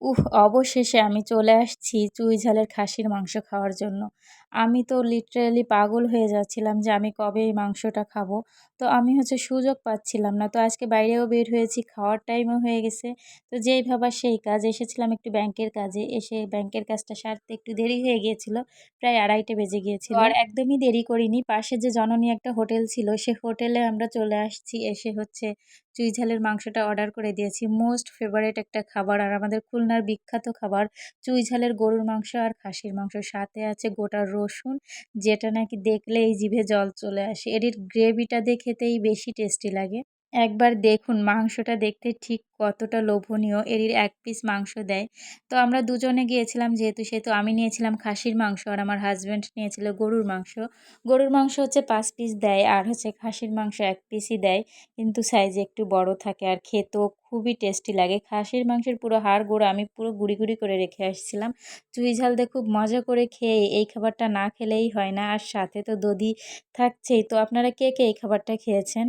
উহ! অবশেষে আমি চলে আসছি চুই ঝালের খাসির মাংস খাওয়ার জন্য। আমি তো লিটারেলি পাগল হয়ে যাচ্ছিলাম যে আমি কবে এই মাংসটা খাবো। তো আমি হচ্ছে সুযোগ পাচ্ছিলাম না। তো আজকে বাইরেও বের হয়েছি, খাওয়ার টাইমও হয়ে গেছে। তো যেই ভাবা সেই কাজ। এসেছিলাম একটু ব্যাংকের কাজে। এসে ব্যাংকের কাজটা সারতে একটু দেরি হয়ে গিয়েছিল। প্রায় ২:৩০ বেজে গিয়েছিল। আর একদমই দেরি করিনি। পাশে যে জননী একটা হোটেল ছিল, সে হোটেলে আমরা চলে আসছি। এসে হচ্ছে চুই ঝালের মাংসটা অর্ডার করে দিয়েছি। মোস্ট ফেভারিট একটা খাবার আর আমাদের খুলনার বিখ্যাত খাবার চুই ঝালের গরুর মাংস আর খাসির মাংস। সাথে আছে গোটা রসুন, যেটা নাকি দেখলেই জিভে জল চলে আসে। এটির গ্রেভিটা দিয়ে খেতেই বেশি টেস্টি লাগে। একবার দেখুন মাংসটা দেখতে ঠিক কতটা লোভনীয়। এরই ১ পিস মাংস দেয়। তো আমরা দুজনে গিয়েছিলাম সেহেতু আমি নিয়েছিলাম খাসির মাংস আর আমার হাসব্যান্ড নিয়েছিল গরুর মাংস। গরুর মাংস হচ্ছে ৫ পিস দেয় আর হচ্ছে খাসির মাংস ১ পিসই দেয়। কিন্তু সাইজে একটু বড় থাকে আর খেতেও খুবই টেস্টি লাগে। খাসির মাংসের পুরো হাড়-গোড় আমি পুরো গুঁড়ি, গুঁড়ি করে রেখে আসছিলাম। চুই ঝাল দিয়ে খুব মজা করে খেয়ে এই খাবারটা না খেলেই হয় না। আর সাথে তো দধি থাকছেই। তো আপনারা কে, কে এই খাবারটা খেয়েছেন?